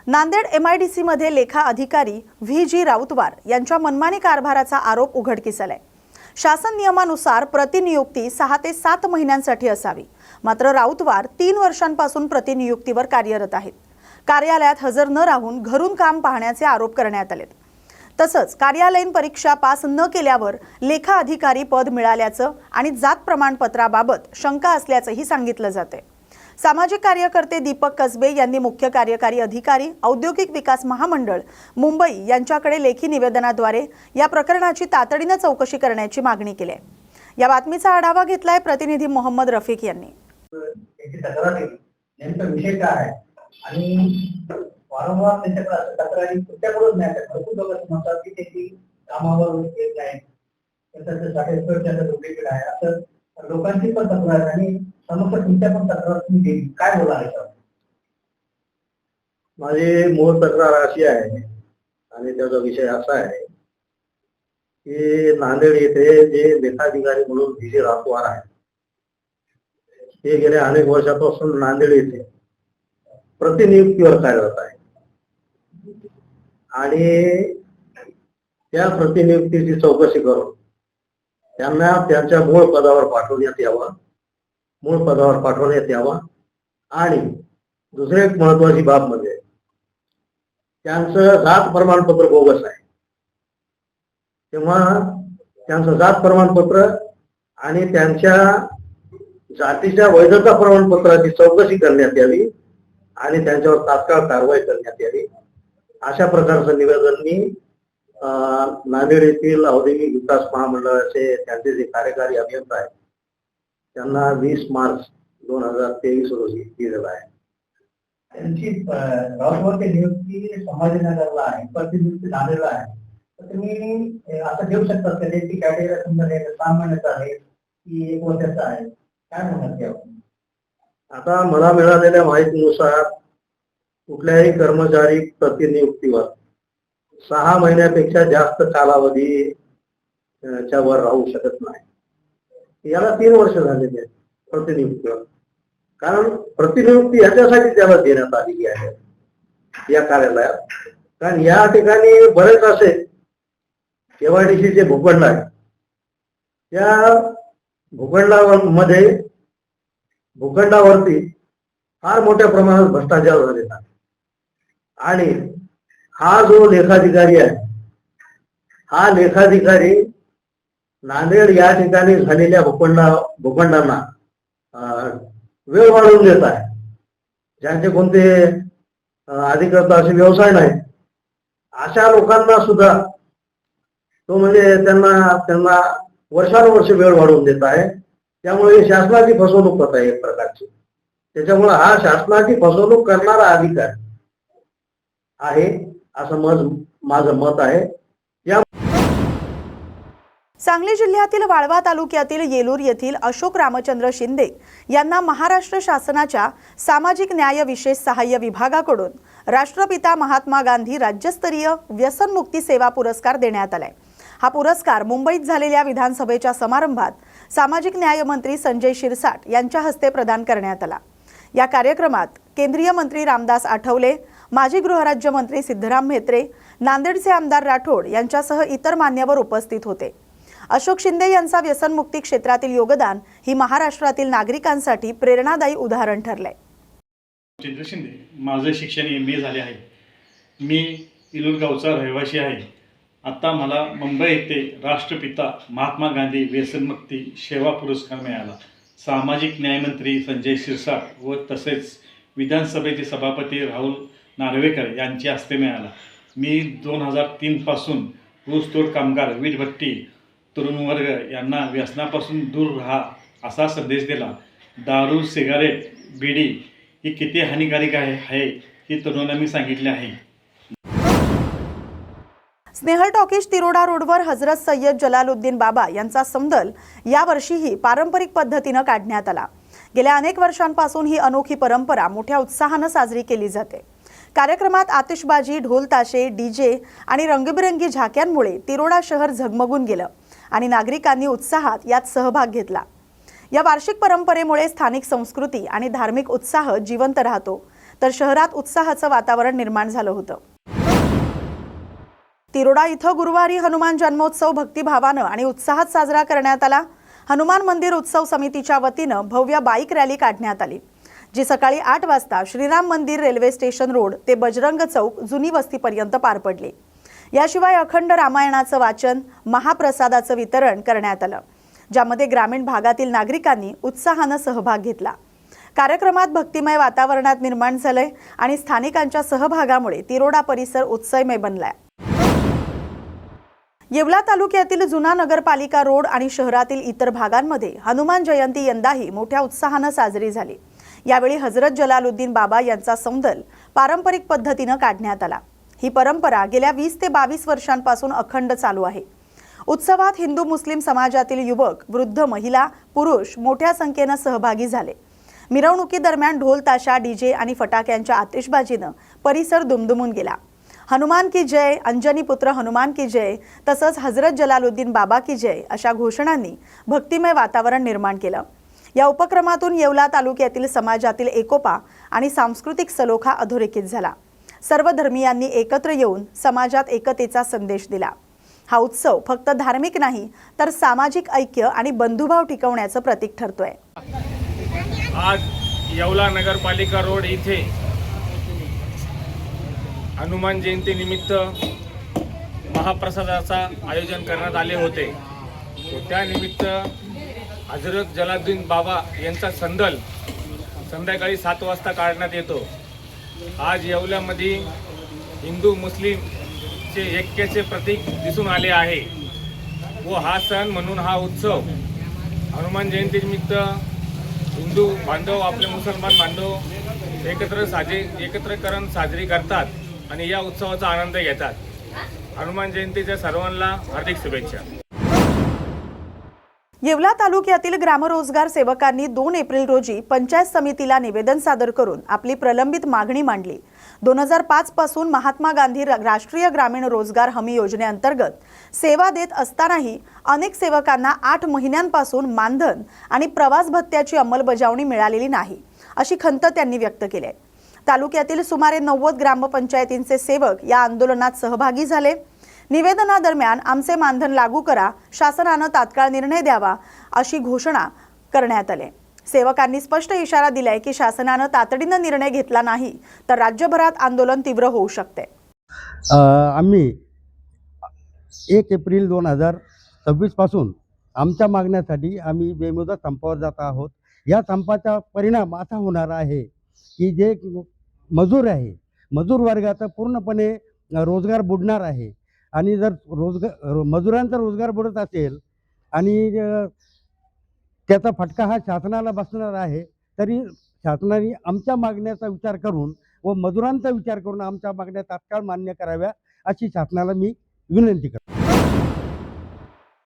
Nanded MIDC मध्ये लेखा अधिकारी VG राऊतवार यांच्या मनमानी कारभाराचा आरोप उघडकीस आलाय। शासन नियमानुसार प्रतिनियुक्ती 6 ते 7 महिन्यांसाठी असावी, मात्र राऊतवार 3 वर्षांपासून प्रतिनियुक्तीवर कार्यरत आहेत। कार्यालयात हजर न राहून घरून काम पाहण्याचे आरोप करण्यात आलेत। तसंच कार्यालयीन परीक्षा पास न केल्यावर लेखा अधिकारी पद मिळाल्याचं आणि जात प्रमाणपत्राबाबत शंका असल्याचंही सांगितलं जाते। सामाजिक कार्यकर्ते दीपक कसबे यांनी मुख्य कार्यकारी अधिकारी औद्योगिक विकास महामंडळ मुंबई यांच्याकडे लेखी निवेदनाद्वारे या प्रकरणाची तातडीने चौकशी करण्याची मागणी केली आहे। या बातमीचा आढावा घेतलाय प्रतिनिधी मोहम्मद रफिक यांनी। नेमका विषय काय आहे आणि वारंवार त्यांच्याकडे तक्रारी कुठल्याकडून नाही, भरपूर लोक म्हणतात की त्यांची कामावर येत नाही, त्याचं सर्टिफिकेट डुप्लिकेट आहे असं लोकांची पण तक्रार आहे आणि समस्या तुमच्या पण तक्रार तुम्ही दिली, काय बोला याच्यावर? माझी मूळ तक्रार अशी आहे आणि त्याचा विषय असा आहे की नांदेड येथे जे लेखाधिकारी म्हणून VG राऊतवार आहे ते गेल्या अनेक वर्षापासून नांदेड येथे प्रतिनियुक्तीवर कार्यरत आहे आणि त्या प्रतिनियुक्तीची चौकशी करून त्यांना त्यांच्या मूळ पदावर पाठवण्यात यावा आणि दुसरी एक महत्वाची बाब म्हणजे त्यांचं जात प्रमाणपत्र बोगस आहे, तेव्हा त्यांचं जात प्रमाणपत्र आणि त्यांच्या जातीच्या वैधता प्रमाणपत्राची चौकशी करण्यात यावी आणि त्यांच्यावर तात्काळ कारवाई करण्यात यावी अशा प्रकारचं निवेदन मी नांदेड येथील औद्योगिक विकास महामंडळाचे त्यांचे जे कार्यकारी अभियंता आहेत त्यांना 20 मार्च 2023 रोजी दिलेला आहे। त्यांची राऊतवारची नियुक्ती संभाजीनगरला आहे, प्रतिनियुक्ती नांदेडला आहे, तर तुम्ही असं देऊ शकता का त्याची कॅटेगरी समजा 6 महिन्याचा आहे की 1 वर्षाचा आहे, काय म्हणतात ते आपण? आता मला मिळालेल्या माहितीनुसार कुठल्याही कर्मचारी प्रतिनियुक्तीवर 6 महिन्यापेक्षा जास्त कालावधी च्या वर राहू शकत नाही। याला 3 वर्ष झालेले आहेत प्रतिनियुक्तीवर, कारण प्रतिनियुक्ती याच्यासाठी त्याला देण्यात आलेली आहे या कार्यालयात, कारण या ठिकाणी बरेच असे MIDC चे भूखंड आहे, त्या भूखंडावरती फार मोठ्या प्रमाणात भ्रष्टाचार झालेला आहे आणि हा जो लेखाधिकारी आहे हा लेखाधिकारी नांदेड या ठिकाणी झालेल्या भूखंडांना वेळ वाढवून देत आहे। ज्यांचे कोणते अधिकृत असे व्यवसाय नाहीत अशा लोकांना सुद्धा तो म्हणजे त्यांना वर्षानुवर्ष वेळ वाढवून देत आहे। त्यामुळे शासनाची फसवणूक होत आहे एक प्रकारची। त्याच्यामुळे हा शासनाची फसवणूक करणारा अधिकारी आहे असं माझं मत आहे। सांगली जिल्ह्यातील वाळवा तालुक्यातील येलूर येथील अशोक रामचंद्र शिंदे यांना महाराष्ट्र शासनाच्या सामाजिक न्याय विशेष सहाय्य विभागाकडून राष्ट्रपिता महात्मा गांधी राज्यस्तरीय व्यसनमुक्ती सेवा पुरस्कार देण्यात आलाय। हा पुरस्कार मुंबईत झालेल्या विधानसभेच्या समारंभात सामाजिक न्याय मंत्री संजय शिरसाट यांच्या हस्ते प्रदान करण्यात आला। या कार्यक्रमात केंद्रीय मंत्री रामदास आठवले, माजी गृहराज्यमंत्री सिद्धराम म्हेत्रे, नांदेडचे आमदार राठोड यांच्यासह इतर मान्यवर उपस्थित होते। अशोक शिंदे यांचा व्यसनमुक्ती क्षेत्रातील योगदान ही महाराष्ट्रातील नागरिकांसाठी प्रेरणादायी उदाहरण ठरलंय। रामचंद्र शिंदे, माझे शिक्षण MA झाले आहे। मी येलूर गावचा रहिवासी आहे। आता मला मुंबई येथे राष्ट्रपिता महात्मा गांधी व्यसनमुक्ती सेवा पुरस्कार मिळाला। सामाजिक न्यायमंत्री संजय शिरसाट व तसेच विधानसभेचे सभापती राहुल नार्वेकर यांच्या हस्ते मिळाला। मी 2003 पासून ऊसतोड कामगार, वीटभट्टी तरुण वर्ग यांना व्यसनापासून दूर राहा असा संदेश दिला। दारू, सिगारेट, बिडी ही किती हानिकारक आहे हे तरुणांना मी सांगितले आहे। स्नेहल टॉकीज तिरोडा रोडवर हजरत सय्यद जलालुद्दीन बाबा यांचा समदल यावर्षीही पारंपरिक पद्धतीने काढण्यात आला। गेल्या अनेक वर्षांपासून ही अनोखी परंपरा मोठ्या उत्साहाने साजरी केली जाते। कार्यक्रमात आतिषबाजी, ढोल ताशे, DJ आणि रंगीबेरंगी झाक्यांमुळे तिरोडा शहर झगमगून गेलं आणि नागरिकांनी उत्साहात यात सहभाग घेतला। या वार्षिक परंपरेमुळे स्थानिक संस्कृती आणि धार्मिक उत्साह जिवंत राहतो, तर शहरात उत्साहाचं वातावरण निर्माण झालं होतं। तिरोडा इथं गुरुवारी हनुमान जन्मोत्सव भक्तिभावानं आणि उत्साहात साजरा करण्यात आला। हनुमान मंदिर उत्सव समितीच्या वतीनं भव्य बाईक रॅली काढण्यात आली, जी सकाळी 8 वाजता श्रीराम मंदिर रेल्वे स्टेशन रोड ते बजरंग चौक जुनी वस्तीपर्यंत पार पडली। याशिवाय अखंड रामायणाचं वाचन, महाप्रसादाचं वितरण करण्यात आलं, ज्यामध्ये ग्रामीण भागातील नागरिकांनी उत्साहानं सहभाग घेतला। कार्यक्रमात भक्तिमय वातावरणात निर्माण झालंय आणि स्थानिकांच्या सहभागामुळे तिरोडा परिसर उत्सवमय बनलाय। येवला तालुक्यातील जुना नगरपालिका रोड आणि शहरातील इतर भागांमध्ये हनुमान जयंती यंदाही मोठ्या उत्साहानं साजरी झाली। यावेळी हजरत जलालुद्दीन बाबा यांचा सौंदल पारंपरिक पद्धतीनं काढण्यात आला। ही परंपरा गेल्या 20 ते 22 वर्षांपासून अखंड चालू आहे। उत्सवात हिंदू मुस्लिम समाजातील युवक, वृद्ध, महिला, पुरुष मोठ्या संख्येनं सहभागी झाले। मिरवणुकीदरम्यान ढोल ताशा, डीजे आणि फटाक्यांच्या आतिषबाजीनं परिसर दुमदुमून गेला। हनुमान की जय, अंजनी पुत्र हनुमान की जय तसंच हजरत जलालुद्दीन बाबा की जय अशा घोषणांनी भक्तिमय वातावरण निर्माण केलं। या उपक्रमातून येवला तालुक्यातील समाजातील एकोपा आणि सांस्कृतिक सलोखा अधोरेखित झाला। सर्व धर्मीयांनी एकत्र येऊन समाजात एकतेचा संदेश दिला। हा उत्सव फक्त धार्मिक नाही तर सामाजिक ऐक्य आणि बंधुभाव टिकवण्याचं प्रतीक ठरतोय। आज येवला नगरपालिका रोड इथे हनुमान जयंती निमित्त महाप्रसादाचा आयोजन करण्यात आले होते। त्यानिमित्त हजरत जलालुद्दीन बाबा यांचा संदल संध्याकाळी 7 वाजता काढण्यात येतो। आज येवल्यामध्ये हिंदू मुस्लिमचे ऐक्याचे प्रतीक दिसून आले आहे व हा सण म्हणून हा उत्सव हनुमान जयंतीनिमित्त हिंदू बांधव आपले मुसलमान बांधव एकत्रीकरण साजरी करतात आणि या उत्सवाचा आनंद घेतात। हनुमान जयंतीच्या सर्वांना हार्दिक शुभेच्छा। येवला तालुक्यातील ग्रामरोजगार सेवकांनी 2 एप्रिल रोजी पंचायत समितीला निवेदन सादर करून आपली प्रलंबित मागणी मांडली। 2005 पासून महात्मा गांधी राष्ट्रीय ग्रामीण रोजगार हमी योजनेअंतर्गत सेवा देत असतानाही अनेक सेवकांना 8 महिन्यांपासून मानधन आणि प्रवास भत्त्याची अंमलबजावणी मिळालेली नाही, अशी खंत त्यांनी व्यक्त केली आहे। तालुक्यातील सुमारे 90 ग्रामपंचायतींचे सेवक या आंदोलनात सहभागी झाले। निवेदनादरम्यान आमचे मानधन लागू करा, शासनानं तात्काळ निर्णय द्यावा अशी घोषणा करण्यात आली। सेवकांनी स्पष्ट इशारा दिलाय की शासनानं तातडीनं निर्णय घेतला नाही तर राज्यभरात आंदोलन तीव्र होऊ शकते। आम्ही 1 एप्रिल 2026 पासून आमच्या मागण्यासाठी आम्ही बेमुदत संपावर जात आहोत। या संपाचा परिणाम असा होणार आहे की जे मजूर आहे, मजूर वर्गाचा पूर्णपणे रोजगार बुडणार आहे आणि जर मजुरांचा रोजगार बुडत असेल आणि त्याचा फटका हा शासनाला बसणार आहे, तरी शासनाने आमच्या मागण्याचा विचार करून व मजुरांचा विचार करून आमच्या मागण्या तात्काळ मान्य कराव्या अशी शासनाला मी विनंती करतो।